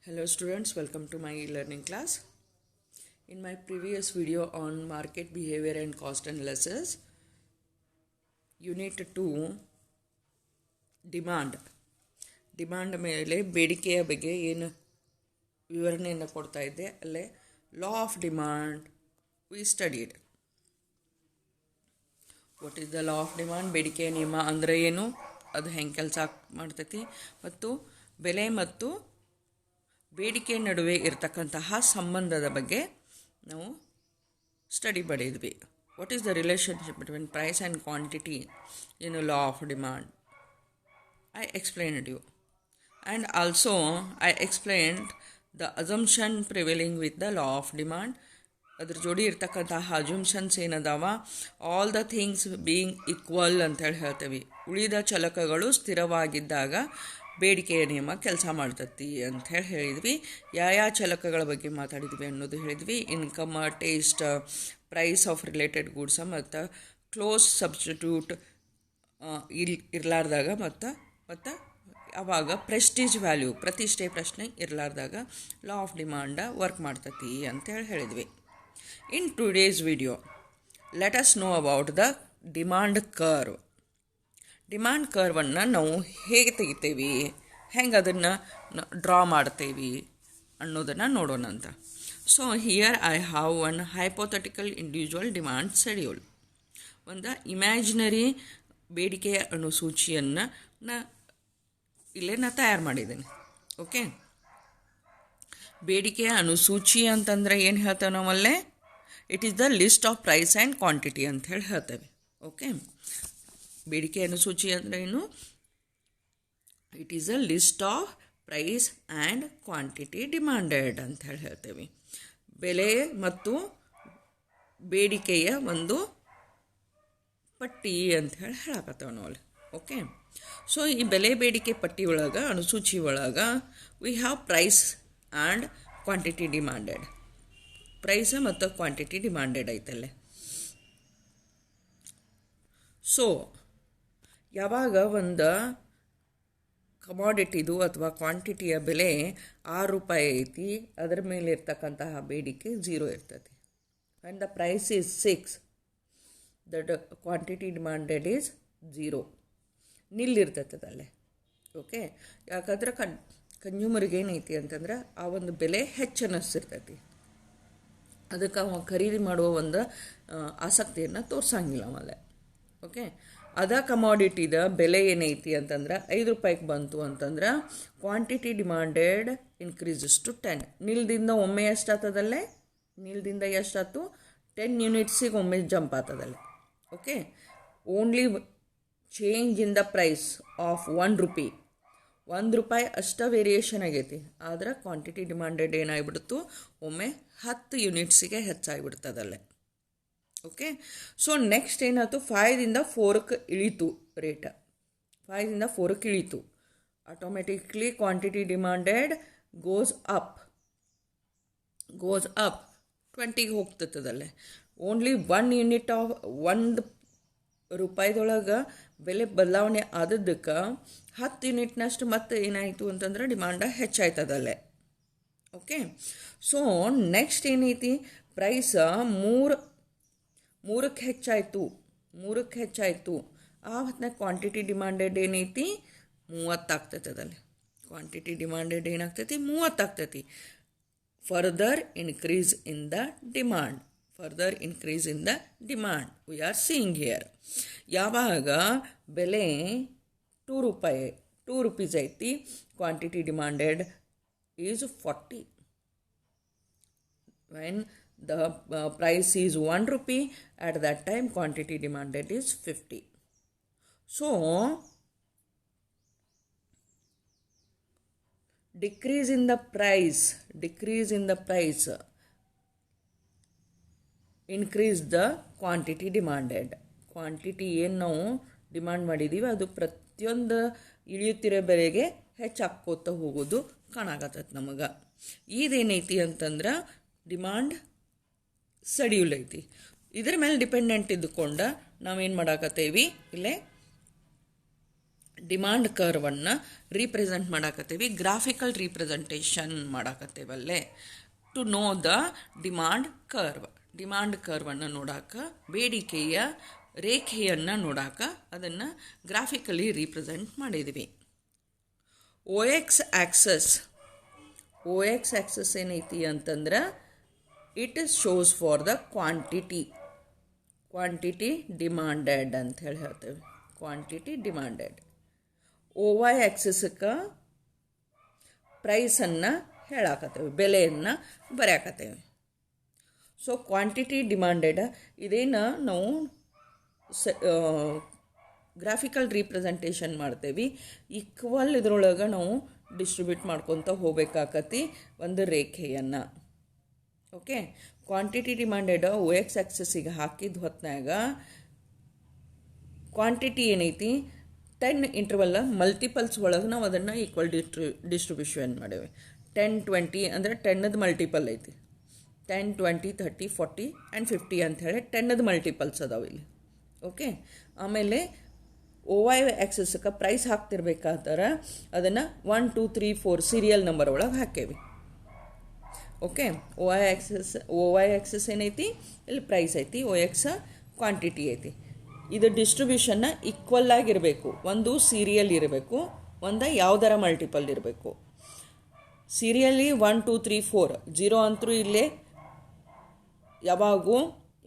Hello students, welcome to my e-learning class. In my previous video on market behavior and cost analysis, unit 2 demand ಮೇಲೆ ಬೇಡಿಕೆಯ ಬಗ್ಗೆ ಏನು ವಿವರಣೆಯನ್ನು ಕೊಡ್ತಾ ಇದ್ದೆ. ಅಲ್ಲೇ ಲಾ of demand V studied. What is the law of demand? ಬೇಡಿಕೆಯ ನಿಯಮ ಅಂದರೆ ಏನು, ಅದು ಹೆಂಗೆ ಕೆಲಸ ಮಾಡ್ತೈತಿ, ಮತ್ತು ಬೆಲೆ ಮತ್ತು ಬೇಡಿಕೆ ನಡುವೆ ಇರತಕ್ಕಂತಹ ಸಂಬಂಧದ ಬಗ್ಗೆ ನಾವು ಸ್ಟಡಿ ಮಾಡಿದ್ವಿ. What is the relationship between price and quantity in law of demand? I explained you. And also I explained the assumption prevailing with the law of demand. ಅದ್ರ ಜೋಡಿ ಇರ್ತಕ್ಕಂತಹ ಅಜುಮ್ಷನ್ಸ್ ಏನದಾವ, all the things being equal ಅಂತೇಳಿ ಹೇಳ್ತೇವೆ. ಉಳಿದ ಚಲಕಗಳು ಸ್ಥಿರವಾಗಿದ್ದಾಗ ಬೇಡಿಕೆಯ ನಿಯಮ ಕೆಲಸ ಮಾಡ್ತತಿ ಅಂಥೇಳಿ ಹೇಳಿದ್ವಿ. ಯಾವ ಚಲಕಗಳ ಬಗ್ಗೆ ಮಾತಾಡಿದ್ವಿ ಅನ್ನೋದು ಹೇಳಿದ್ವಿ. Income, taste, price of related goods ಮತ್ತು ಕ್ಲೋಸ್ ಸಬ್ಸ್ಟಿಟ್ಯೂಟ್ ಇರಲಾರ್ದಾಗ ಮತ್ತು ಅವಾಗ ಪ್ರೆಸ್ಟೀಜ್ ವ್ಯಾಲ್ಯೂ, ಪ್ರತಿಷ್ಠೆ ಪ್ರಶ್ನೆ ಇರಲಾರ್ದಾಗ ಲಾ ಆಫ್ ಡಿಮಾಂಡ ವರ್ಕ್ ಮಾಡ್ತತಿ ಅಂತೇಳಿ ಹೇಳಿದ್ವಿ. In today's video let us know about the demand curve. Demand ಕರ್ವನ್ನು ನಾವು ಹೇಗೆ ತೆಗಿತೇವೆ, ಹೆಂಗೆ ಅದನ್ನು ಡ್ರಾ ಮಾಡ್ತೇವೆ ಅನ್ನೋದನ್ನು ನೋಡೋಣ ಅಂತ. So here I have one hypothetical individual demand schedule. ಒಂದು ಇಮ್ಯಾಜಿನರಿ ಬೇಡಿಕೆಯ ಅನುಸೂಚಿಯನ್ನು ಇಲ್ಲೇ ತಯಾರು ಮಾಡಿದ್ದೀನಿ. ಓಕೆ, ಬೇಡಿಕೆಯ ಅನುಸೂಚಿ ಅಂತಂದರೆ ಏನು ಹೇಳ್ತೇವೆ ನಾವಲ್ಲೇ? It is the list of price and quantity ಅಂತ ಹೇಳಿ ಹೇಳ್ತೇವೆ. ಓಕೆ, ಬೇಡಿಕೆ ಅನುಸೂಚಿ ಅಂದರೆ ಏನು? It is a list of price and quantity demanded ಅಂತ ಹೇಳಿ ಹೇಳ್ತೇವೆ. ಬೆಲೆ ಮತ್ತು ಬೇಡಿಕೆಯ ಒಂದು ಪಟ್ಟಿ ಅಂತ ಹೇಳಿ ಹೇಳಕತ್ತೇವೆ ನಾವು. ಓಕೆ, ಸೊ ಈ ಬೆಲೆ ಬೇಡಿಕೆ ಪಟ್ಟಿ ಒಳಗೆ, ಅನುಸೂಚಿ ಒಳಗೆ we have price and quantity demanded. Price ಮತ್ತು ಕ್ವಾಂಟಿಟಿ ಡಿಮಾಂಡೆಡ್ ಐತಲ್ಲೇ. ಸೊ ಯಾವಾಗ ಒಂದು ಕಮಾಡಿಟಿದು ಅಥವಾ ಕ್ವಾಂಟಿಟಿಯ ಬೆಲೆ 6 ರೂಪಾಯಿ ಐತಿ, ಅದರ ಮೇಲೆ ಇರ್ತಕ್ಕಂತಹ ಬೇಡಿಕೆ 0 ಇರ್ತೈತಿ. And the price is 6, that quantity demanded is 0, ನಿಲ್ಲಿರ್ತೈತದಲ್ಲೇ. ಓಕೆ, ಯಾಕಂದ್ರೆ ಕನ್ಸ್ಯೂಮರ್ಗೆ ಏನೈತಿ ಅಂತಂದ್ರೆ ಆ ಒಂದು ಬೆಲೆ ಹೆಚ್ಚು ಅನ್ನಿಸ್ತಿರ್ತೈತಿ. ಅದಕ್ಕೆ ಅವ ಖರೀದಿ ಮಾಡುವ ಒಂದು ಆಸಕ್ತಿಯನ್ನು ತೋರಿಸಂಗಿಲ್ಲ ಆಮೇಲೆ. ಓಕೆ, ಅದ ಕಮಾಡಿಟಿದ ಬೆಲೆ ಏನೈತಿ ಅಂತಂದ್ರೆ 5 ರೂಪಾಯಿಗೆ ಬಂತು ಅಂತಂದ್ರೆ ಕ್ವಾಂಟಿಟಿ ಡಿಮಾಂಡೆಡ್ ಇನ್ಕ್ರೀಸಸ್ ಟು 10. ನಿಲ್ದಿಂದ ಒಮ್ಮೆ ಎಷ್ಟಾಗ್ತದಲ್ಲೇ? ನಿಲ್ದಿಂದ ಎಷ್ಟಾಯ್ತು? 10 ಯೂನಿಟ್ಸಿಗೆ ಒಮ್ಮೆ ಜಂಪ್ ಆಗ್ತದಲ್ಲೇ. Okay, only change in the price of 1 rupee, 1 ರೂಪಾಯಿ ಅಷ್ಟ ವೇರಿಯೇಷನ್ ಆಗೈತಿ. ಆದ್ರೆ ಕ್ವಾಂಟಿಟಿ ಡಿಮಾಂಡೆಡ್ ಏನಾಗಿಬಿಡ್ತು? ಒಮ್ಮೆ 10 ಯೂನಿಟ್ಸಿಗೆ ಹೆಚ್ಚಾಗಿಬಿಡ್ತದಲ್ಲೇ. ಓಕೆ, ಸೊ ನೆಕ್ಸ್ಟ್ ಏನಾಯ್ತು? 5ದಿಂದ 4ಕ್ಕೆ ಇಳೀತು ರೇಟ್. 5ದಿಂದ 4ಕ್ಕೆ ಇಳೀತು. Automatically quantity demanded goes up 20ಗೆ ಹೋಗ್ತದಲ್ಲೇ. ಓನ್ಲಿ 1 ಯೂನಿಟ್ ಆಫ್ 1 ರೂಪಾಯಿದೊಳಗೆ ಬೆಲೆ ಬದಲಾವಣೆ ಆದದ್ದಕ್ಕೆ 10 ಯೂನಿಟ್ನಷ್ಟು ಮತ್ತೆ ಏನಾಯಿತು ಅಂತಂದ್ರೆ ಡಿಮಾಂಡ ಹೆಚ್ಚಾಯ್ತದಲ್ಲೇ. ಓಕೆ, ಸೊ ನೆಕ್ಸ್ಟ್ ಏನೈತಿ? ಪ್ರೈಸ 3ಕ್ಕೆ ಹೆಚ್ಚಾಯಿತು. ಆ ಹೊತ್ತಿನಾಗ ಕ್ವಾಂಟಿಟಿ ಡಿಮಾಂಡೆಡ್ ಏನೈತಿ? 30 ಆಗ್ತೈತದಲ್ಲಿ. ಕ್ವಾಂಟಿಟಿ ಡಿಮಾಂಡೆಡ್ ಏನಾಗ್ತೈತಿ? 30 ಆಗ್ತೈತಿ. Further increase in the demand we are seeing here. ಯಾವಾಗ ಬೆಲೆ 2 ರೂಪೀಸ್ ಐತಿ, quantity demanded is 40. when the price is 1 rupee, at that time quantity demanded is 50. So decrease in the price increase the quantity demanded. Quantity ಏನು ನಾವು demand ಮಾಡಿದ್ದೀವಿ ಅದು ಪ್ರತಿಯೊಂದು ಇಳಿಯುತ್ತಿರೋ ಬೆಲೆಗೆ ಹೆಚ್ಚಾಕೋತ ಹೋಗೋದು ಕಾಣಾಕತ್ತೈತೆ ನಮಗೆ. ಇದೇನೈತಿ ಅಂತಂದ್ರೆ ಡಿಮಾಂಡ್ ಶೆಡ್ಯೂಲ್ ಐತಿ. ಇದ್ರ ಮೇಲೆ ಡಿಪೆಂಡೆಂಟ್ ಇದ್ದುಕೊಂಡು ನಾವೇನು ಮಾಡಾಕತ್ತೇವಿ? ಇಲ್ಲೇ ಡಿಮಾಂಡ್ ಕರ್ವನ್ನು ರೀಪ್ರೆಸೆಂಟ್ ಮಾಡಾಕತ್ತೀವಿ, ಗ್ರಾಫಿಕಲ್ ರೀಪ್ರೆಸೆಂಟೇಷನ್ ಮಾಡಾಕತ್ತೇವಲ್ಲೇ. To know the demand curve, demand ಕರ್ವನ್ನು ನೋಡಾಕ, ಬೇಡಿಕೆಯ ರೇಖೆಯನ್ನು ನೋಡಾಕ ಅದನ್ನು ಗ್ರಾಫಿಕಲಿ ರೀಪ್ರೆಸೆಂಟ್ ಮಾಡಿದ್ವಿ. ಓ ಎಕ್ಸ್ ಆ್ಯಕ್ಸಸ್ ಏನೈತಿ ಅಂತಂದ್ರೆ it shows for the quantity demanded ಅಂತ ಹೇಳಿ ಹೇಳ್ತೇವೆ, ಕ್ವಾಂಟಿಟಿ ಡಿಮಾಂಡೆಡ್. ಓ ವೈ ಆ್ಯಕ್ಸಸ್ಗೆ ಪ್ರೈಸನ್ನು ಹೇಳಾಕತ್ತೇವೆ, ಬೆಲೆಯನ್ನು ಬರೆಯಾಕತ್ತೇವೆ. ಸೊ ಕ್ವಾಂಟಿಟಿ ಡಿಮಾಂಡೆಡ್ ಇದೇನು ನಾವು ಗ್ರಾಫಿಕಲ್ ರೀಪ್ರೆಸೆಂಟೇಷನ್ ಮಾಡ್ತೇವೆ. ಈಕ್ವಲ್ ಇದ್ರೊಳಗೆ ನಾವು ಡಿಸ್ಟ್ರಿಬ್ಯೂಟ್ ಮಾಡ್ಕೊತ ಹೋಗ್ಬೇಕಾಕತಿ ಒಂದು ರೇಖೆಯನ್ನು. Okay, quantity demanded O X ಆ್ಯಕ್ಸಸ್ಸಿಗೆ ಹಾಕಿದ ಹೊತ್ನಾಗ ಕ್ವಾಂಟಿಟಿ ಏನೈತಿ 10 ಇಂಟರ್ವಲ್ ಮಲ್ಟಿಪಲ್ಸ್ ಒಳಗೆ ನಾವು ಅದನ್ನು ಈಕ್ವಲ್ ಡಿಸ್ಟ್ರಿಬ್ಯೂಷನ್ ಮಾಡೇವೆ. 10 20 ಅಂದರೆ 10ದ ಮಲ್ಟಿಪಲ್ ಐತಿ. 10 20 30 40 ಆ್ಯಂಡ್ 50 ಅಂಥೇಳಿ 10ದ ಮಲ್ಟಿಪಲ್ಸ್ ಅದಾವೆ ಇಲ್ಲಿ. ಓಕೆ, ಆಮೇಲೆ ಓ ವೈ ಆ್ಯಕ್ಸಸ್ಗೆ ಪ್ರೈಸ್ ಹಾಕ್ತಿರ್ಬೇಕಾದ್ರೆ ಅದನ್ನು 1 2 3 4 ಸೀರಿಯಲ್ ನಂಬರ್ ಒಳಗೆ ಹಾಕೇವಿ. ಓಕೆ, ಓ ವೈ ಆ್ಯಕ್ಸಸ್ ಏನೈತಿ, ಇಲ್ಲಿ ಪ್ರೈಸ್ ಐತಿ, ಓ ಎಕ್ಸ್ ಕ್ವಾಂಟಿಟಿ ಐತಿ. ಇದು ಡಿಸ್ಟ್ರಿಬ್ಯೂಷನ್ನ ಈಕ್ವಲ್ ಆಗಿರಬೇಕು. ಒಂದು ಸೀರಿಯಲ್ ಇರಬೇಕು, ಒಂದು ಯಾವುದರ ಮಲ್ಟಿಪಲ್ ಇರಬೇಕು. ಸೀರಿಯಲಿ 1 2 3 4 0 ಅಂತರೂ ಇಲ್ಲೇ ಯಾವಾಗೂ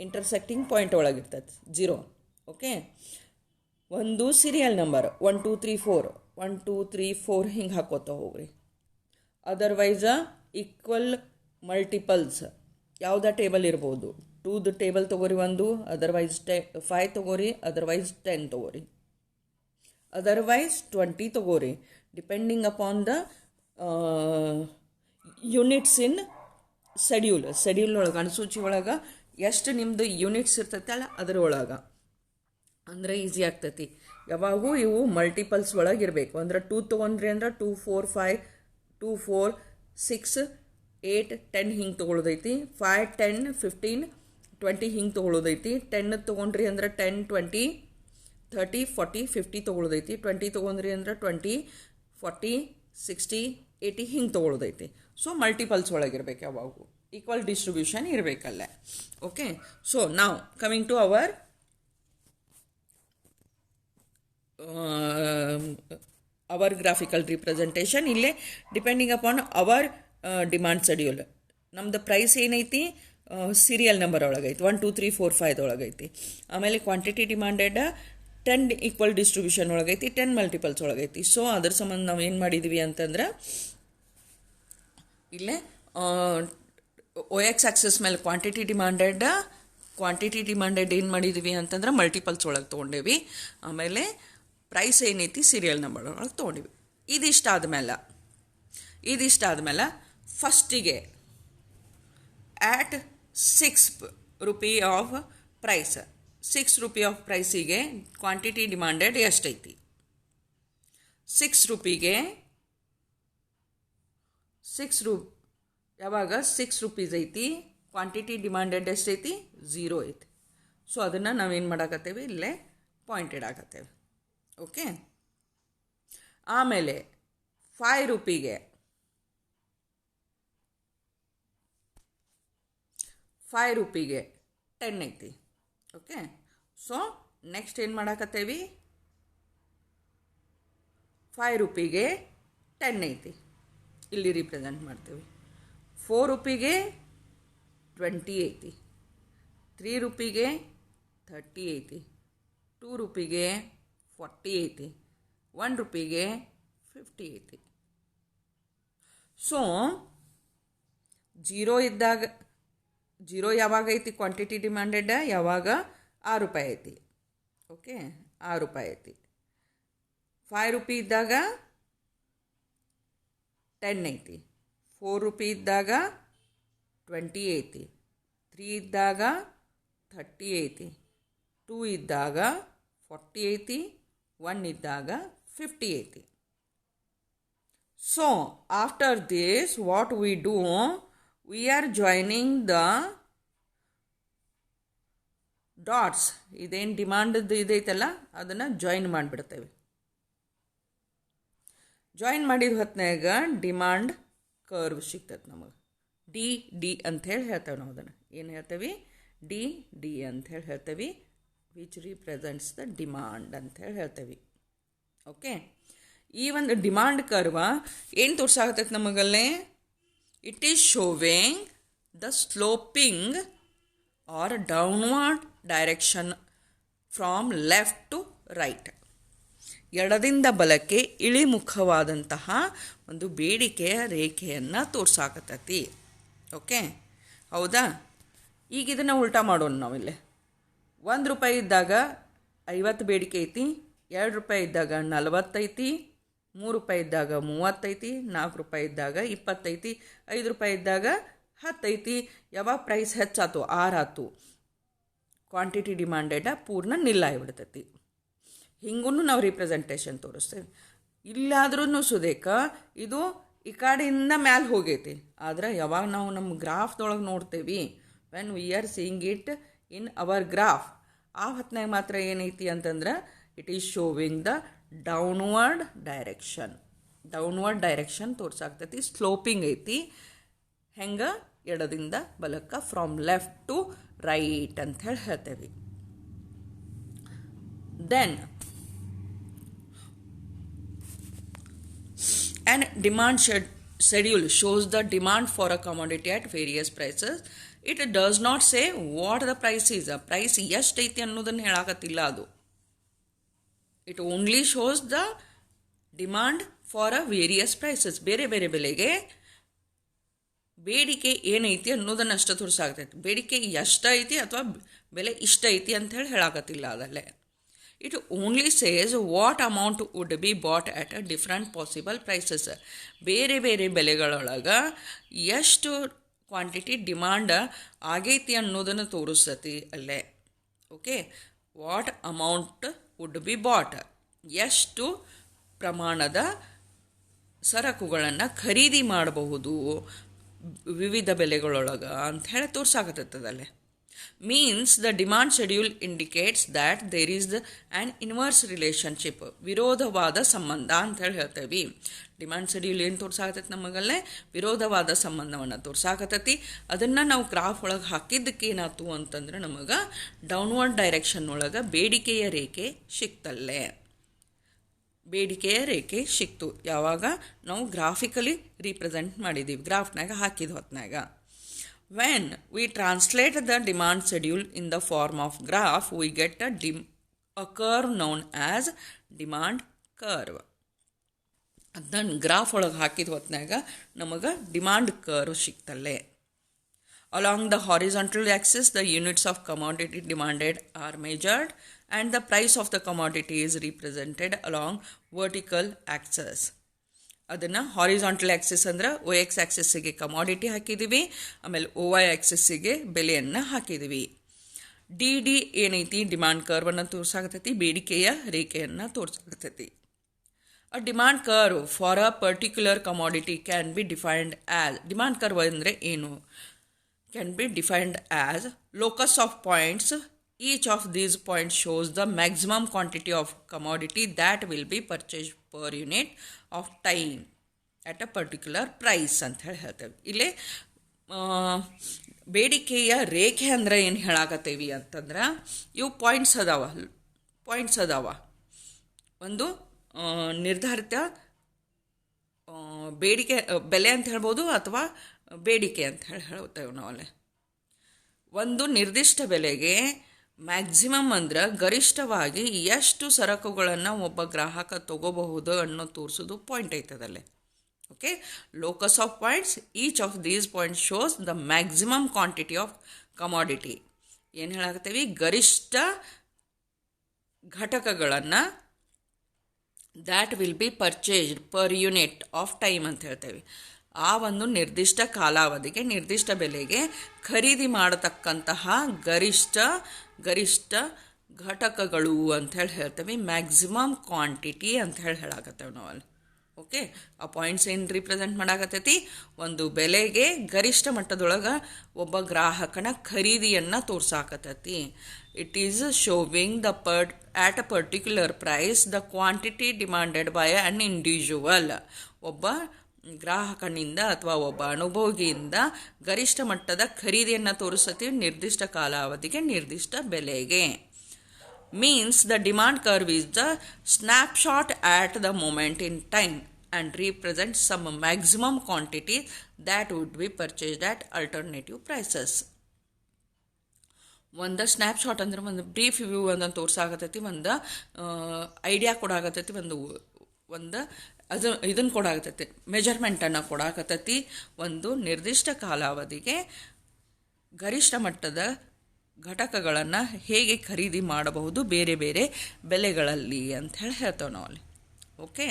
ಇಂಟರ್ಸೆಕ್ಟಿಂಗ್ ಪಾಯಿಂಟ್ ಒಳಗಿರ್ತದೆ 0. ಓಕೆ, ಒಂದು ಸೀರಿಯಲ್ ನಂಬರ್ 1 2 3 4 1 2 3 4 ಹಿಂಗೆ ಹಾಕೋತಾ ಹೋಗ್ರಿ. ಅದರ್ವೈಸ ಈಕ್ವಲ್ ಮಲ್ಟಿಪಲ್ಸ್ ಯಾವುದೇ ಟೇಬಲ್ ಇರ್ಬೋದು. 2ದ ಟೇಬಲ್ ತೊಗೋರಿ, ಒಂದು ಅದರ್ವೈಸ್ 5 ತೊಗೋರಿ, ಅದರ್ವೈಸ್ 10 ತೊಗೋರಿ, ಅದರ್ವೈಸ್ 20 ತೊಗೋರಿ, depending upon the units in schedule ಒಳಗೆ, ಅನುಸೂಚಿ ಒಳಗೆ ಎಷ್ಟು ನಿಮ್ಮದು ಯೂನಿಟ್ಸ್ ಇರ್ತೈತಲ್ಲ ಅದರೊಳಗೆ, ಅಂದರೆ ಈಸಿ ಆಗ್ತೈತಿ. ಯಾವಾಗೂ ಇವು ಮಲ್ಟಿಪಲ್ಸ್ ಒಳಗೆ ಇರಬೇಕು. ಅಂದ್ರೆ 2 ತೊಗೊಂಡ್ರಿ ಅಂದ್ರೆ 2 4 5 2 4 6 8 10 ಹಿಂಗೆ ತೊಗೊಳೋದೈತಿ. 5 10 15 20 ಹಿಂಗೆ ತೊಗೊಳೋದೈತಿ. 10 ತೊಗೊಂಡ್ರಿ ಅಂದ್ರೆ 10 20 30 40 50 ತೊಗೊಳೋದೈತಿ. 20 ತೊಗೊಂಡ್ರಿ ಅಂದ್ರೆ 20 40 60 80 ಹಿಂಗೆ ತೊಗೊಳೋದೈತಿ. ಸೊ ಮಲ್ಟಿಪಲ್ಸ್ ಒಳಗಿರ್ಬೇಕು, ಯಾವಾಗೂ ಈಕ್ವಲ್ ಡಿಸ್ಟ್ರಿಬ್ಯೂಷನ್ ಇರಬೇಕಲ್ಲ. ಓಕೆ, ಸೊ ನಾವು coming to our graphical representation. ಇಲ್ಲೇ depending upon our demand schedule, ನಮ್ದು ಪ್ರೈಸ್ ಏನೈತಿ ಸೀರಿಯಲ್ ನಂಬರ್ ಒಳಗೈತಿ, 1 2 3 4 5 ಒಳಗೈತಿ. ಆಮೇಲೆ ಕ್ವಾಂಟಿಟಿ ಡಿಮಾಂಡೆಡ್ 10 ಈಕ್ವಲ್ ಡಿಸ್ಟ್ರಿಬ್ಯೂಷನ್ ಒಳಗೈತಿ, 10 ಮಲ್ಟಿಪಲ್ಸ್ ಒಳಗೈತಿ. ಸೊ ಅದ್ರ ಸಂಬಂಧ ನಾವು ಏನು ಮಾಡಿದ್ವಿ ಅಂತಂದ್ರೆ ಇಲ್ಲೇ ಓ ಎಕ್ಸ್ ಆಕ್ಸಸ್ ಮೇಲೆ ಕ್ವಾಂಟಿಟಿ ಡಿಮಾಂಡೆಡ್ ಏನು ಮಾಡಿದ್ವಿ ಅಂತಂದ್ರೆ ಮಲ್ಟಿಪಲ್ಸ್ ಒಳಗೆ ತೊಗೊಂಡೇವಿ. ಆಮೇಲೆ ಪ್ರೈಸ್ ಏನೈತಿ ಸೀರಿಯಲ್ ನಂಬರ್ ಒಳಗೆ ತೊಗೊಂಡಿವಿ. ಇದಿಷ್ಟಾದ್ಮೇಲೆ ಫಸ್ಟಿಗೆ at 6 rupee of price, 6 rupee of ಪ್ರೈಸಿಗೆ ಕ್ವಾಂಟಿಟಿ ಡಿಮಾಂಡೆಡ್ ಎಷ್ಟೈತಿ? 6 ರೂಪಿಗೆ ಯಾವಾಗ 6 ರೂಪೀಸ್ ಐತಿ, ಕ್ವಾಂಟಿಟಿ ಡಿಮಾಂಡೆಡ್ ಎಷ್ಟೈತಿ? 0 ಐತಿ. ಸೊ ಅದನ್ನು ನಾವೇನು ಮಾಡಾಕತ್ತೇವೆ, ಇಲ್ಲೇ ಪಾಯಿಂಟ್ ಇಡಾಕತ್ತೇವೆ. ಓಕೆ, ಆಮೇಲೆ 5 ರೂಪಿಗೆ 10 ಐತಿ. ಓಕೆ, ಸೊ ನೆಕ್ಸ್ಟ್ ಏನು ಮಾಡಾಕತ್ತೇವಿ, 5 ರೂಪಿಗೆ 10 ಐತಿ, ಇಲ್ಲಿ ರಿಪ್ರೆಸೆಂಟ್ ಮಾಡ್ತೇವೆ. 4 ರೂಪಿಗೆ 20 ಐತಿ, 3 ರೂಪಿಗೆ 30 ಐತಿ, 2 ರೂಪಿಗೆ 40 ಐತಿ, 1 ರೂಪಿಗೆ 50 ಐತಿ. ಸೊ 0 ಯಾವಾಗ ಐತಿ ಕ್ವಾಂಟಿಟಿ ಡಿಮಾಂಡೆಡ್? ಯಾವಾಗ 6 ರೂಪಾಯಿ ಐತಿ. ಓಕೆ, 6 ರೂಪಾಯಿ ಐತಿ. 5 ರೂಪಾಯಿ ಇದ್ದಾಗ 10 ಐತಿ, 4 ರೂಪಾಯಿ ಇದ್ದಾಗ 20 ಐತಿ, 3 ಇದ್ದಾಗ 30 ಐತಿ, 2 ಇದ್ದಾಗ 40 ಐತಿ, 1 ಇದ್ದಾಗ 50 ಐತಿ. So after this what we do, we are joining the dots. ಇದೇನು ಡಿಮಾಂಡ್ ಇದೈತಲ್ಲ ಅದನ್ನು ಜಾಯಿನ್ ಮಾಡಿಬಿಡ್ತೇವೆ. ಜಾಯಿನ್ ಮಾಡಿದ ಹೊತ್ನಾಗ ಡಿಮಾಂಡ್ ಕರ್ವ್ ಸಿಗ್ತದೆ ನಮಗೆ. ಡಿ ಅಂಥೇಳಿ ಹೇಳ್ತೇವೆ ನಾವು ಅದನ್ನು. ಏನು ಹೇಳ್ತೇವೆ? ಡಿ ಅಂಥೇಳಿ ಹೇಳ್ತೇವೆ, ವಿಚ್ ರಿಪ್ರೆಸೆಂಟ್ಸ್ ದ ಡಿಮಾಂಡ್ ಅಂಥೇಳಿ ಹೇಳ್ತೇವೆ. ಓಕೆ, ಈ ಒಂದು ಡಿಮಾಂಡ್ ಕರ್ವ ಏನು ತೋರ್ಸಾಕತ್ತೈತೆ ನಮಗಲ್ಲೇ? It is showing the sloping or downward direction from left to right. ಎಡದಿಂದ ಬಲಕ್ಕೆ ಇಳಿಮುಖವಾದಂತಹ ಒಂದು ಬೇಡಿಕೆಯ ರೇಖೆಯನ್ನು ತೋರ್ಸಾಕತ್ತೈತಿ. ಓಕೆ, ಹೌದಾ? ಈಗ ಇದನ್ನು ಉಲ್ಟಾ ಮಾಡೋಣ ನಾವಿಲ್ಲಿ. 1 ರೂಪಾಯಿ ಇದ್ದಾಗ 50 ಬೇಡಿಕೆ ಐತಿ, 2 ರೂಪಾಯಿ ಇದ್ದಾಗ 40 ಐತಿ, 3 ರೂಪಾಯಿ ಇದ್ದಾಗ 30 ಐತಿ, 4 ರೂಪಾಯಿ ಇದ್ದಾಗ 20 ಐತಿ, 5 ರೂಪಾಯಿ ಇದ್ದಾಗ 10 ಐತಿ. ಯಾವಾಗ ಪ್ರೈಸ್ ಹೆಚ್ಚಾತು 6 ಆತು, ಕ್ವಾಂಟಿಟಿ ಡಿಮಾಂಡೆಡ್ ಪೂರ್ಣ ನಿಲ್ಲಾಗಿಬಿಡ್ತೈತಿ. ಹಿಂಗೂ ನಾವು ರಿಪ್ರೆಸೆಂಟೇಷನ್ ತೋರಿಸ್ತೇವೆ. ಇಲ್ಲಾದ್ರೂ ಸುದೇಕ ಇದು ಈ ಕಡೆಯಿಂದ ಮ್ಯಾಲೆ ಹೋಗೈತಿ. ಆದ್ರೆ ಯಾವಾಗ ನಾವು ನಮ್ಮ ಗ್ರಾಫ್ದೊಳಗೆ ನೋಡ್ತೇವೆ, when we are seeing it in our graph, ಆ ಹೊತ್ನಾಗ ಮಾತ್ರ ಏನೈತಿ ಅಂತಂದ್ರೆ it is showing the downward direction ತೋರ್ಸಾಗ್ತೈತಿ. ಸ್ಲೋಪಿಂಗ್ ಐತಿ. ಹೆಂಗೆ? ಎಡದಿಂದ ಬಲಕ್ಕೆ, ಫ್ರಮ್ ಲೆಫ್ಟ್ ಟು ರೈಟ್ ಅಂತ ಹೇಳಿ ಹೇಳ್ತೇವೆ. Then and demand schedule shows the demand for a commodity at various prices. It does not say what the price is. A price ಎಷ್ಟು ಐತಿ ಅನ್ನೋದನ್ನು ಹೇಳಾಕತ್ತಿಲ್ಲ ಅದು. It only shows the demand for a various prices. ಬೇರೆ ಬೇರೆ ಬೆಲೆಗೆ ಬೇಡಿಕೆ ಏನೈತಿ ಅನ್ನೋದನ್ನು ಅಷ್ಟು ತೋರಿಸಾಗ್ತೈತಿ. ಬೇಡಿಕೆ ಎಷ್ಟು ಐತಿ ಅಥವಾ ಬೆಲೆ ಇಷ್ಟ ಐತಿ ಅಂತ ಹೇಳಿ ಹೇಳಾಕತ್ತಿಲ್ಲ ಅದಲ್ಲೇ. It only says what amount would be bought at a different possible prices. ಬೇರೆ ಬೇರೆ ಬೆಲೆಗಳೊಳಗೆ ಎಷ್ಟು ಕ್ವಾಂಟಿಟಿ ಡಿಮಾಂಡ್ ಆಗೈತಿ ಅನ್ನೋದನ್ನು ತೋರಿಸ್ತತಿ ಅಲ್ಲೇ. Okay, what amount would be bought, ಎಷ್ಟು ಪ್ರಮಾಣದ ಸರಕುಗಳನ್ನು ಖರೀದಿ ಮಾಡಬಹುದು ವಿವಿಧ ಬೆಲೆಗಳೊಳಗೆ ಅಂತ ಹೇಳಿ ತೋರ್ಸಾಕತ್ತದಲ್ಲೇ. Means the demand schedule indicates that there is an inverse relationship, ವಿರೋಧವಾದ ಸಂಬಂಧ ಅಂತ ಹೇಳಿ ಹೇಳ್ತೇವೆ. ಡಿಮಾಂಡ್ ಶೆಡ್ಯೂಲ್ ಏನು ತೋರ್ಸಾಕತ್ತೈತಿ ನಮಗಲ್ಲೇ? ವಿರೋಧವಾದ ಸಂಬಂಧವನ್ನು ತೋರ್ಸಾಕತ್ತೈತಿ. ಅದನ್ನು ನಾವು ಗ್ರಾಫ್ ಒಳಗೆ ಹಾಕಿದ್ದಕ್ಕೆ ಏನಾಯ್ತು ಅಂತಂದ್ರೆ ನಮಗೆ ಡೌನ್ವರ್ಡ್ ಡೈರೆಕ್ಷನ್ ಒಳಗೆ ಬೇಡಿಕೆಯ ರೇಖೆ ಸಿಕ್ತಲ್ಲೇ. ಬೇಡಿಕೆಯ ರೇಖೆ ಸಿಕ್ತು ಯಾವಾಗ ನಾವು ಗ್ರಾಫಿಕಲಿ ರೀಪ್ರೆಸೆಂಟ್ ಮಾಡಿದ್ದೀವಿ, ಗ್ರಾಫ್ನಾಗ ಹಾಕಿದ ಹೊತ್ನಾಗ. When we translate the demand schedule in the form of graph, we get a curve known as demand curve. ಅದನ್ನು ಗ್ರಾಫ್ ಒಳಗೆ ಹಾಕಿದ ಹೊತ್ನಾಗ ನಮಗೆ ಡಿಮಾಂಡ್ ಕರ್ವ್ ಸಿಕ್ತಲ್ಲೇ. Along the horizontal axis, the units of commodity demanded are measured and the price of the commodity is represented along vertical axis. ಅದನ್ನು horizontal Axis ಅಂದ್ರೆ OX ಆ್ಯಕ್ಸಿಸ್ಸಿಗೆ commodity ಹಾಕಿದ್ದೀವಿ, ಆಮೇಲೆ OY ಆ್ಯಕ್ಸಿಸ್ಸಿಗೆ ಬೆಲೆಯನ್ನು ಹಾಕಿದ್ದೀವಿ. ಡಿ ಏನೈತಿ? ಡಿಮಾಂಡ್ ಕರ್ವನ್ನು ತೋರ್ಸಾಕತ್ತೈತಿ, ಬೇಡಿಕೆಯ ರೇಖೆಯನ್ನು ತೋರ್ಸಾಕತ್ತೈತಿ. A demand curve for a particular commodity can be defined as, demand curve ಅಂದರೆ ಏನು? Can be defined as locus of points. Each of these points shows the maximum quantity of commodity that will be purchased per unit of time at a particular price ಅಂತ ಹೇಳಿ ಹೇಳ್ತೇವೆ. ಇಲ್ಲೇ ಬೇಡಿಕೆಯ ರೇಖೆ ಅಂದರೆ ಏನು ಹೇಳಾಕತ್ತೇವಿ ಅಂತಂದ್ರೆ ಇವು ಪಾಯಿಂಟ್ಸ್ ಅದಾವ. ಒಂದು ನಿರ್ಧಾರಿತ ಬೇಡಿಕೆ ಬೆಲೆ ಅಂತ ಹೇಳ್ಬೋದು ಅಥವಾ ಬೇಡಿಕೆ ಅಂತ ಹೇಳಿ ಹೇಳ್ತೇವೆ ನಾವಲ್ಲೇ. ಒಂದು ನಿರ್ದಿಷ್ಟ ಬೆಲೆಗೆ ಮ್ಯಾಕ್ಸಿಮಮ್ ಅಂದ್ರೆ ಗರಿಷ್ಠವಾಗಿ ಎಷ್ಟು ಸರಕುಗಳನ್ನು ಒಬ್ಬ ಗ್ರಾಹಕ ತಗೋಬಹುದು ಅನ್ನೋ ತೋರಿಸೋದು ಪಾಯಿಂಟ್ ಐತದಲ್ಲೇ. Okay, locus of points, each of these points shows the maximum quantity of commodity. ಏನು ಹೇಳಾಕತ್ತೀವಿ? ಗರಿಷ್ಠ ಘಟಕಗಳನ್ನು that will be purchased per unit of time ಅಂತ ಹೇಳ್ತೇವೆ. ಆ ಒಂದು ನಿರ್ದಿಷ್ಟ ಕಾಲಾವಧಿಗೆ ನಿರ್ದಿಷ್ಟ ಬೆಲೆಗೆ ಖರೀದಿ ಮಾಡತಕ್ಕಂತಹ ಗರಿಷ್ಠ ಘಟಕಗಳು ಅಂತ ಹೇಳ್ತೇವೆ. ಮ್ಯಾಕ್ಸಿಮಮ್ ಕ್ವಾಂಟಿಟಿ ಅಂತ ಹೇಳಾಕತ್ತೇವೆ ನಾವಲ್ಲಿ. ಓಕೆ, ಆ ಪಾಯಿಂಟ್ಸ್ ಏನು ರಿಪ್ರೆಸೆಂಟ್ ಮಾಡಾಕತ್ತೈತಿ? ಒಂದು ಬೆಲೆಗೆ ಗರಿಷ್ಠ ಮಟ್ಟದೊಳಗೆ ಒಬ್ಬ ಗ್ರಾಹಕನ ಖರೀದಿಯನ್ನು ತೋರ್ಸಾಕತ್ತೈತಿ. It is showing at a particular price the quantity demanded by an individual. ಒಬ್ಬ ಗ್ರಾಹಕನಿಂದ ಅಥವಾ ಒಬ್ಬ ಅನುಭೋಗಿಯಿಂದ ಗರಿಷ್ಠ ಮಟ್ಟದ ಖರೀದಿಯನ್ನು ತೋರಿಸುತ್ತೆ ನಿರ್ದಿಷ್ಟ ಕಾಲಾವಧಿಗೆ ನಿರ್ದಿಷ್ಟ ಬೆಲೆಗೆ. Means the demand curve is the snapshot at the moment in time and represents some maximum quantity that would be purchased at alternative prices. ಒಂದು ಸ್ನ್ಯಾಪ್ಶಾಟ್ ಅಂದ್ರೆ ಒಂದು ಬ್ರೀಫ್ ವ್ಯೂ ಅಂತ ತೋರ್ಸಾಗತ್ತೈತಿ, ಒಂದು ಐಡಿಯಾ ಕೊಡಾಗತ್ತೈತಿ, ಒಂದು ಇದನ್ನು ಕೊಡಾಗತ್ತೈತಿ, ಮೆಜರ್ಮೆಂಟನ್ನು ಕೊಡಾಕತ್ತೈತಿ. ಒಂದು ನಿರ್ದಿಷ್ಟ ಕಾಲಾವಧಿಗೆ ಗರಿಷ್ಠ ಮಟ್ಟದ ಘಟಕಗಳನ್ನು ಹೇಗೆ ಖರೀದಿ ಮಾಡಬಹುದು ಬೇರೆ ಬೇರೆ ಬೆಲೆಗಳಲ್ಲಿ ಅಂತ ಹೇಳ್ತೇವೆ ನಾವು ಅಲ್ಲಿ. ಓಕೆ,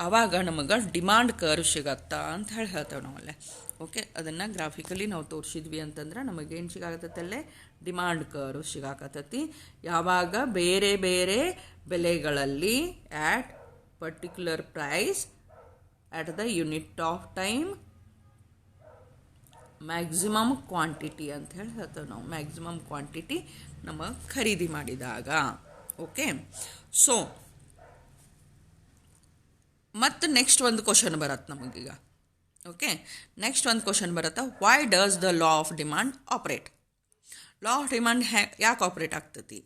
ಆವಾಗ ನಮಗೆ ಡಿಮಾಂಡ್ ಕರ್ವ್ ಸಿಗತ್ತಾ ಅಂತ ಹೇಳ್ತೇವೆ ನಾವು ಅಲ್ಲೇ. ಓಕೆ, ಅದನ್ನು ಗ್ರಾಫಿಕಲಿ ನಾವು ತೋರಿಸಿದ್ವಿ ಅಂತಂದ್ರೆ ನಮಗೇನು ಸಿಗಾಕತ್ತಲ್ಲೇ ಡಿಮಾಂಡ್ ಕರ್ವ್ ಸಿಗಾಕತ್ತೈತಿ. ಯಾವಾಗ ಬೇರೆ ಬೇರೆ ಬೆಲೆಗಳಲ್ಲಿ at particular price at the unit of time maximum quantity ಅಂತ ಹೇಳಿ ಹೇಳ್ತೇವೆ ನಾವು. ಮ್ಯಾಕ್ಸಿಮಮ್ ಕ್ವಾಂಟಿಟಿ ನಮಗೆ ಖರೀದಿ ಮಾಡಿದಾಗ. ಓಕೆ, ಸೊ ಮತ್ತು ನೆಕ್ಸ್ಟ್ ಒಂದು ಕ್ವಶನ್ ಬರತ್ತೆ ನಮಗೀಗ. ಓಕೆ, ನೆಕ್ಸ್ಟ್ ಒಂದು ಕ್ವಶನ್ ಬರುತ್ತೆ, why does the law of demand operate? Law of demand ಯಾಕೆ ಆಪ್ರೇಟ್ ಆಗ್ತೈತಿ?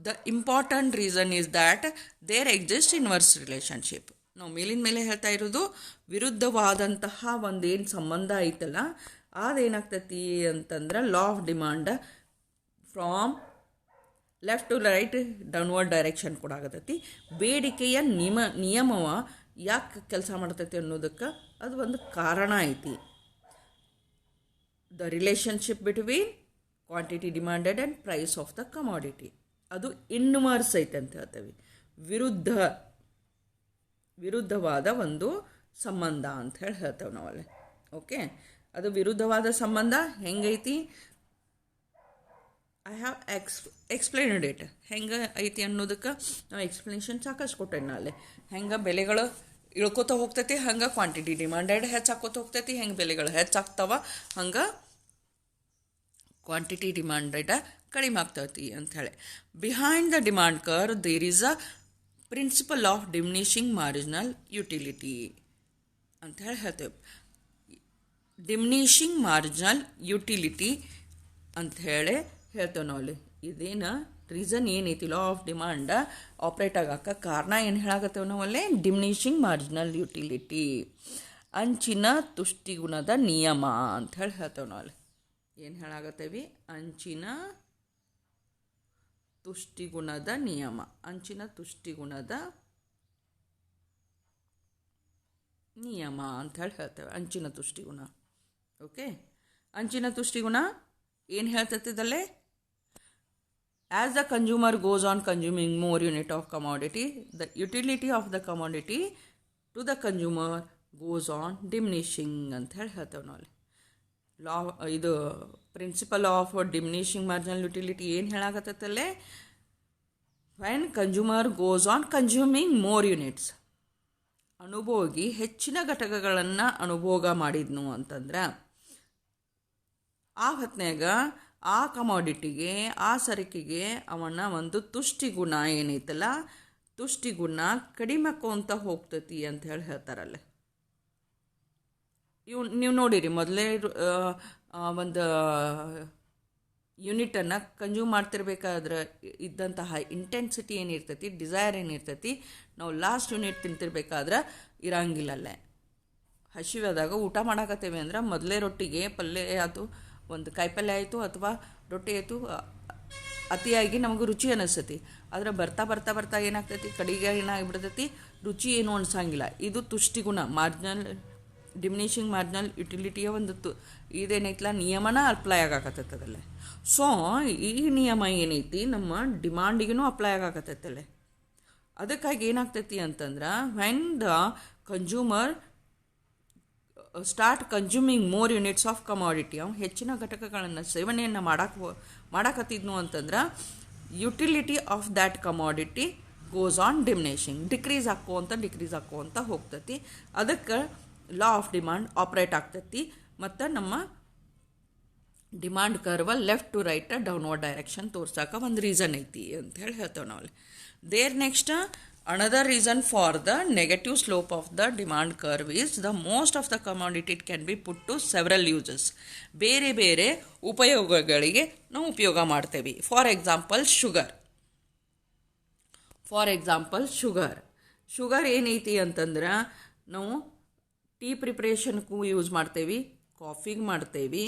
The important reason is that there exist inverse relationship. ನಾವು ಮೇಲಿನ ಮೇಲೆ ಹೇಳ್ತಾ ಇರೋದು ವಿರುದ್ಧವಾದಂತಹ ಒಂದೇನು ಸಂಬಂಧ ಐತಲ್ಲ, ಅದೇನಾಗ್ತೈತಿ ಅಂತಂದ್ರೆ law of demand from left to right downward direction ಕೂಡ ಆಗತೈತಿ. ಬೇಡಿಕೆಯ ನಿಯಮವ ಯಾಕೆ ಕೆಲಸ ಮಾಡ್ತೈತಿ ಅನ್ನೋದಕ್ಕೆ ಅದು ಒಂದು ಕಾರಣ ಐತಿ. The relationship between quantity demanded and price of the commodity ಅದು ಇನ್ವರ್ಸ್ ಐತೆ ಅಂತ ಹೇಳ್ತೇವೆ. ವಿರುದ್ಧವಾದ ಒಂದು ಸಂಬಂಧ ಅಂತ ಹೇಳಿ ಹೇಳ್ತೇವೆ ನಾವಲ್ಲಿ. ಓಕೆ, ಅದು ವಿರುದ್ಧವಾದ ಸಂಬಂಧ ಹೆಂಗೈತಿ? I have explained it. ಹೆಂಗೆ ಐತಿ ಅನ್ನೋದಕ್ಕೆ ನಾವು ಎಕ್ಸ್ಪ್ಲನೇಷನ್ ಸಾಕಷ್ಟು ಕೊಟ್ಟೇನೆ ಅಲ್ಲೇ. ಹೆಂಗೆ ಬೆಲೆಗಳು ಇಳ್ಕೊತ ಹೋಗ್ತೈತಿ, ಹಂಗೆ ಕ್ವಾಂಟಿಟಿ ಡಿಮಾಂಡೆಡ್ ಹೆಚ್ಚಾಕೋತ ಹೋಗ್ತೈತಿ. ಹೆಂಗೆ ಬೆಲೆಗಳು ಹೆಚ್ಚಾಗ್ತಾವ, ಹಂಗೆ ಕ್ವಾಂಟಿಟಿ ಡಿಮಾಂಡೆಡ್ ಕಡಿಮೆ ಆಗ್ತೈತಿ ಅಂಥೇಳಿ. Behind the demand curve there is a principle of diminishing marginal utility ಅಂತ ಹೇಳಿ ಹೇಳ್ತೇವೆ. ಡಿಮಿನಿಷಿಂಗ್ ಮಾರ್ಜಿನಲ್ ಯುಟಿಲಿಟಿ ಅಂತ ಹೇಳಿ ಹೇಳ್ತೇವೆ ನಾವು ಅಲ್ಲಿ. ಇದೇನು ರೀಸನ್ ಏನೈತಿ ಲಾ ಆಫ್ ಡಿಮಾಂಡ್ ಆಪ್ರೇಟ್ ಆಗಕ್ಕೆ ಕಾರಣ ಏನು ಹೇಳಾಕತ್ತೇವೆ ನಾವಲ್ಲೇ? ಡಿಮಿನಿಷಿಂಗ್ ಮಾರ್ಜಿನಲ್ ಯುಟಿಲಿಟಿ, ಅಂಚಿನ ತುಷ್ಟಿಗುಣದ ನಿಯಮ ಅಂತ ಹೇಳಿ ಹೇಳ್ತೇವೆ ನಾವು ಅಲ್ಲಿ. ಏನು ಹೇಳಾಕತ್ತೇವಿ? ಅಂಚಿನ ತುಷ್ಟಿಗುಣದ ನಿಯಮ, ಅಂಚಿನ ತುಷ್ಟಿಗುಣದ ನಿಯಮ ಅಂತ ಹೇಳಿ ಹೇಳ್ತೇವೆ. ಅಂಚಿನ ತುಷ್ಟಿಗುಣ. ಓಕೆ, ಅಂಚಿನ ತುಷ್ಟಿಗುಣ ಏನು ಹೇಳ್ತೈತಿದಲ್ಲೇ? As the consumer goes on consuming more unit of commodity, the utility of the commodity to the consumer goes on diminishing ಅಂತ ಹೇಳಿ ಹೇಳ್ತೇವೆ ನಾವು. ಲಾ ಇದು principle of diminishing marginal utility ಏನು ಹೇಳಾಕತ್ತಲ್ಲೇ? When consumer goes on consuming more units, ಅನುಭೋಗಿ ಹೆಚ್ಚಿನ ಘಟಕಗಳನ್ನು ಅನುಭೋಗ ಮಾಡಿದ್ನು ಅಂತಂದ್ರೆ ಆ ಹೊತ್ನ್ಯಾಗ ಆ ಕಮಾಡಿಟಿಗೆ, ಆ ಸರಕಿಗೆ ಅವನ ಒಂದು ತುಷ್ಟಿಗುಣ ಏನೈತಲ್ಲ, ತುಷ್ಟಿಗುಣ ಕಡಿಮೆ ಆಕೋಂತ ಹೋಗ್ತೈತಿ ಅಂತ ಹೇಳಿ ಹೇಳ್ತಾರಲ್ಲ. ನೀವು ನೋಡಿರಿ, ಮೊದಲೇ ಒಂದು ಯೂನಿಟನ್ನು ಕನ್ಸ್ಯೂಮ್ ಮಾಡ್ತಿರ್ಬೇಕಾದ್ರೆ ಇದ್ದಂತಹ ಇಂಟೆನ್ಸಿಟಿ ಏನಿರ್ತೈತಿ, ಡಿಸೈರ್ ಏನಿರ್ತೈತಿ, ನಾವು ಲಾಸ್ಟ್ ಯೂನಿಟ್ ತಿಂತಿರ್ಬೇಕಾದ್ರೆ ಇರಂಗಿಲ್ಲಲ್ಲೇ. ಹಸಿವಾದಾಗ ಊಟ ಮಾಡಾಕತ್ತೇವೆ ಅಂದ್ರೆ ಮೊದಲೇ ರೊಟ್ಟಿಗೆ ಪಲ್ಯ ಆಯಿತು, ಒಂದು ಕಾಯಿಪಲ್ಯ ಆಯಿತು ಅಥವಾ ರೊಟ್ಟಿ ಆಯಿತು, ಅತಿಯಾಗಿ ನಮಗೆ ರುಚಿ ಅನ್ನಿಸ್ತೈತಿ. ಆದರೆ ಬರ್ತಾ ಬರ್ತಾ ಬರ್ತಾ ಏನಾಗ್ತೈತಿ, ಕಡೆಗೆ ಏನಾಗಿಬಿಡ್ತೈತಿ, ರುಚಿ ಏನು ಅನ್ಸಂಗಿಲ್ಲ. ಇದು ತುಷ್ಟಿಗುಣ, ಮಾರ್ಜಿನಲ್ ಡಿಮಿನಿಷಿಂಗ್ ಮಾರ್ಜಿನಲ್ ಯುಟಿಲಿಟಿಯ ಒಂದು ಇದೇನೈತಲ್ಲ ನಿಯಮನ ಅಪ್ಲೈ ಆಗಾಕತ್ತೈತದಲ್ಲೇ. ಸೊ ಈ ನಿಯಮ ಏನೈತಿ ನಮ್ಮ ಡಿಮಾಂಡಿಗೂ ಅಪ್ಲೈ ಆಗಾಕತ್ತೈತಲ್ಲೇ. ಅದಕ್ಕಾಗಿ ಏನಾಗ್ತೈತಿ ಅಂತಂದ್ರೆ when the consumer start consuming more units of commodity, ಅವ್ನು ಹೆಚ್ಚಿನ ಘಟಕಗಳನ್ನು ಸೇವನೆಯನ್ನು ಮಾಡಾಕತ್ತಿದ್ನು ಅಂತಂದ್ರೆ utility of that commodity goes on diminishing, decrease ಆಕ್ಕೋಂತ ಹೋಗ್ತೈತಿ. ಅದಕ್ಕೆ ಲಾ ಆಫ್ ಡಿಮಾಂಡ್ ಆಪ್ರೇಟ್ ಆಗ್ತೈತಿ ಮತ್ತು ನಮ್ಮ demand curve left to right downward direction ತೋರ್ಸಕ್ಕೆ ಒಂದು ರೀಸನ್ ಐತಿ ಅಂತ ಹೇಳಿ ಹೇಳ್ತೇವೆ ನಾವು. There next another reason for the negative slope of the demand curve is the most of the commodity it can be put to several uses. ಬೇರೆ ಬೇರೆ ಉಪಯೋಗಗಳಿಗೆ ನಾವು ಉಪಯೋಗ ಮಾಡ್ತೇವೆ. ಫಾರ್ ಎಕ್ಸಾಂಪಲ್ ಶುಗರ್ ಏನೈತಿ ಅಂತಂದ್ರೆ ನಾವು ಟೀ ಪ್ರಿಪ್ರೇಷನ್ಗೂ ಯೂಸ್ ಮಾಡ್ತೇವೆ, ಕಾಫಿಗೆ ಮಾಡ್ತೇವೆ,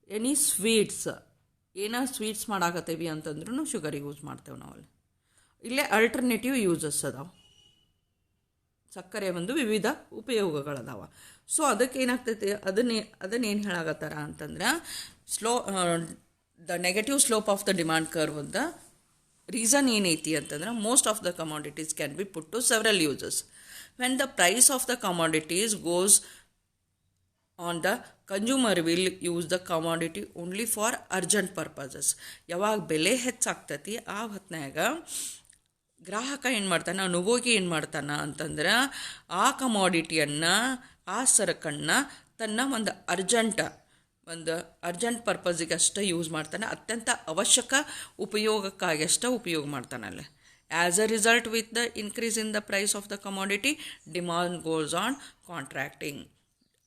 ಎನಿ ಸ್ವೀಟ್ಸ್ ಮಾಡಾಕತ್ತೇವಿ ಅಂತಂದ್ರೂ ಶುಗರಿಗೆ ಯೂಸ್ ಮಾಡ್ತೇವೆ ನಾವು. ಇಲ್ಲೇ ಅಲ್ಟರ್ನೇಟಿವ್ ಯೂಸಸ್ ಅದಾವೆ. ಸಕ್ಕರೆ ಒಂದು ವಿವಿಧ ಉಪಯೋಗಗಳದಾವ. ಸೊ ಅದಕ್ಕೆ ಏನಾಗ್ತೈತಿ, ಅದನ್ನೇನು ಹೇಳಾಕತ್ತಾರ ಅಂತಂದ್ರೆ the negative slope of the demand curve the reason ಏನೈತಿ ಅಂತಂದ್ರೆ most of the commodities can be put to several uses. When the price of the commodities goes on the consumer will use the commodity only for urgent purposes. ಯಾವಾಗ ಬೆಲೆ ಹೆಚ್ಚಾಗ್ತತಿ ಆ ಹೊತ್ನಾಗ ಗ್ರಾಹಕ ಏನು ಮಾಡ್ತಾನೆ, ಅನುಭೋಗಿ ಏನು ಮಾಡ್ತಾನೆ ಅಂತಂದ್ರೆ ಆ ಕಮಾಡಿಟಿಯನ್ನು, ಆ ಸರಕನ್ನು ತನ್ನ ಒಂದು ಅರ್ಜೆಂಟ್ ಪರ್ಪಸ್ಸಿಗೆ ಅಷ್ಟೇ ಯೂಸ್ ಮಾಡ್ತಾನೆ, ಅತ್ಯಂತ ಅವಶ್ಯಕ ಉಪಯೋಗಕ್ಕಾಗಿ ಅಷ್ಟೇ ಉಪಯೋಗ ಮಾಡ್ತಾನಲ್ಲ. As a result with the increase in the price of the commodity demand goes on contracting.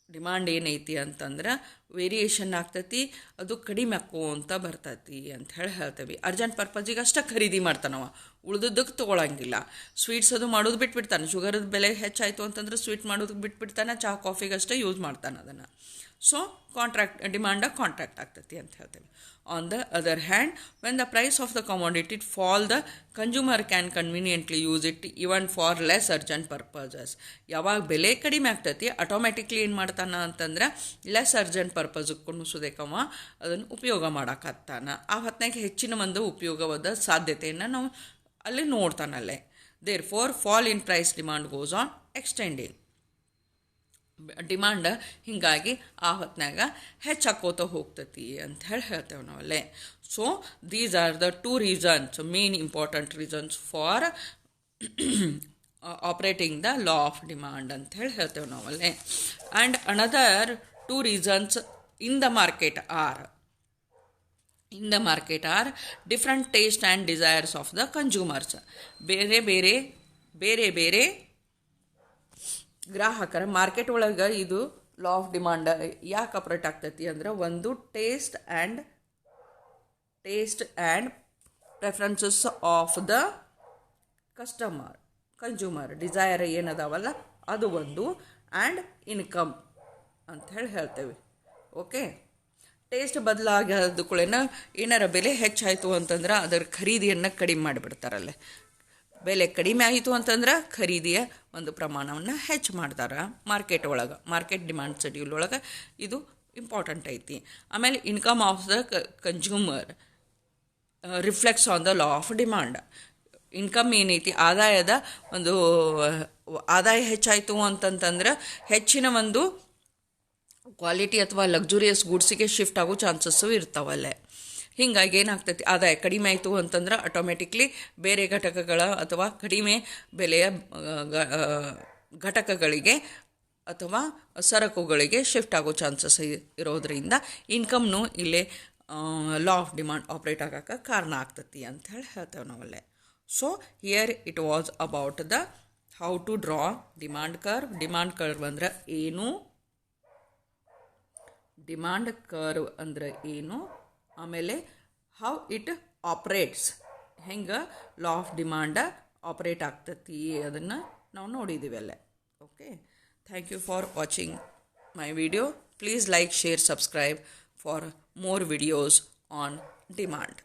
Demand ಏನೈತಿ ಅಂತಂದ್ರೆ ವೇರಿಯೇಷನ್ ಆಗ್ತೈತಿ, ಅದು ಕಡಿಮೆ ಅಂತ ಬರ್ತೈತಿ ಅಂತ ಹೇಳ್ತೇವೆ. ಅರ್ಜೆಂಟ್ ಪರ್ಪಸ್ಸಿಗೆ ಅಷ್ಟೇ ಖರೀದಿ ಮಾಡ್ತಾನವ, ಉಳಿದದ್ದಕ್ಕೆ ತೊಗೊಳಂಗಿಲ್ಲ. ಸ್ವೀಟ್ಸ್ ಅದು ಮಾಡೋದು ಬಿಟ್ಬಿಡ್ತಾನೆ. ಶುಗರದ ಬೆಲೆ ಹೆಚ್ಚಾಯಿತು ಅಂತಂದ್ರೆ ಸ್ವೀಟ್ ಮಾಡೋದಕ್ಕೆ ಬಿಟ್ಬಿಡ್ತಾನೆ, ಚಹಾ ಕಾಫಿಗೆ ಅಷ್ಟೇ ಯೂಸ್ ಮಾಡ್ತಾನೆ ಅದನ್ನು. ಸೊ ಡಿಮಾಂಡ ಕಾಂಟ್ರಾಕ್ಟ್ ಆಗ್ತೈತಿ ಅಂತ ಹೇಳ್ತೇವೆ. On the other hand, when the price of the commodity fall, the consumer can conveniently use it even for less urgent purposes. ಯಾವಾಗ ಬೆಲೆ ಕಡಿಮೆ ಆಗ್ತೈತಿ ಆಟೋಮ್ಯಾಟಿಕ್ಲಿ ಏನು ಮಾಡ್ತಾನ ಅಂತಂದ್ರೆ ಲೆಸ್ ಅರ್ಜೆಂಟ್ ಪರ್ಪಸ್ಗೆ ಕೊಂಡ್ಸೋದಕ್ಕವ ಅದನ್ನು ಉಪಯೋಗ ಮಾಡಾಕತ್ತಾನ. ಆ ಹೊತ್ತಿನಾಗ ಹೆಚ್ಚಿನ ಒಂದು ಉಪಯೋಗವಾದ ಸಾಧ್ಯತೆಯನ್ನು ನಾವು ಅಲ್ಲಿ ನೋಡ್ತಾನಲ್ಲೇ. Therefore fall in price demand goes on extending. Demand ಹೀಗಾಗಿ ಆ ಹೊತ್ತಿನಾಗ ಹೆಚ್ಚಾಕೋತ ಹೋಗ್ತತಿ ಅಂತ ಹೇಳ್ತೇವೆ ನಾವಲ್ಲೇ. So these are the two reasons, main important reasons for operating the law of demand ಅಂತ ಹೇಳ್ತೇವೆ ನಾವಲ್ಲೇ. And another two reasons in the market are different taste and desires of the consumers. ಬೇರೆ ಬೇರೆ ಗ್ರಾಹಕರ ಮಾರ್ಕೆಟ್ ಒಳಗೆ ಇದು law of demand ಯಾಕೆ operate ಆಗ್ತೈತಿ ಅಂದ್ರೆ ಒಂದು taste and preferences of the consumer desire ಏನದಾವಲ್ಲ ಅದು ಒಂದು, ಆ್ಯಂಡ್ ಇನ್ಕಮ್ ಅಂತ ಹೇಳ್ತೇವೆ. ಓಕೆ, ಟೇಸ್ಟ್ ಬದಲಾಗದ ಕೂಡಲೇ ಏನಾರ ಬೆಲೆ ಹೆಚ್ಚಾಯಿತು ಅಂತಂದ್ರೆ ಅದರ ಖರೀದಿಯನ್ನು ಕಡಿಮೆ ಮಾಡಿಬಿಡ್ತಾರಲ್ಲೇ. ಬೆಲೆ ಕಡಿಮೆ ಆಯಿತು ಅಂತಂದ್ರೆ ಖರೀದಿಯ ಒಂದು ಪ್ರಮಾಣವನ್ನು ಹೆಚ್ಚು ಮಾಡ್ತಾರೆ ಮಾರ್ಕೆಟ್ ಡಿಮಾಂಡ್ ಶೆಡ್ಯೂಲ್ ಒಳಗೆ ಇದು ಇಂಪಾರ್ಟೆಂಟ್ ಐತಿ. ಆಮೇಲೆ income of the consumer reflects on the law of demand. Income ಏನೈತಿ, ಆದಾಯ ಹೆಚ್ಚಾಯಿತು ಅಂತಂತಂದ್ರೆ ಹೆಚ್ಚಿನ ಒಂದು ಕ್ವಾಲಿಟಿ ಅಥವಾ ಲಕ್ಸುರಿಯಸ್ ಗೂಡ್ಸಿಗೆ ಶಿಫ್ಟ್ ಆಗೋ ಚಾನ್ಸಸ್ಸು ಇರ್ತಾವಲ್ಲೇ. ಹೀಗಾಗಿ ಏನಾಗ್ತೈತಿ, ಆದಾಯ ಕಡಿಮೆ ಆಯಿತು ಅಂತಂದ್ರೆ ಆಟೋಮೆಟಿಕ್ಲಿ ಬೇರೆ ಘಟಕಗಳ ಅಥವಾ ಕಡಿಮೆ ಬೆಲೆಯ ಘಟಕಗಳಿಗೆ ಅಥವಾ ಸರಕುಗಳಿಗೆ ಶಿಫ್ಟ್ ಆಗೋ ಚಾನ್ಸಸ್ ಇರೋದ್ರಿಂದ ಇನ್ಕಮ್ನು ಇಲ್ಲೇ ಲಾ ಆಫ್ ಡಿಮಾಂಡ್ ಆಪ್ರೇಟ್ ಆಗೋಕ್ಕೆ ಕಾರಣ ಆಗ್ತತಿ ಅಂತ ಹೇಳ್ತೇವೆ ನಾವಲ್ಲೇ. So here it was about the how to draw demand curve. Demand curve ಅಂದ್ರೆ ಏನು, ಆಮೇಲೆ ಹೌ ಇಟ್ ಆಪ್ರೇಟ್ಸ್, ಹೆಂಗೆ ಲಾ ಆಫ್ ಡಿಮಾಂಡ ಆಪ್ರೇಟ್ ಆಗ್ತತಿ ಅದನ್ನು ನಾವು ನೋಡಿದ್ದೀವಿ ಅಲ್ಲೇ. Okay, thank you for watching my video. Please like, share, subscribe for more videos on demand.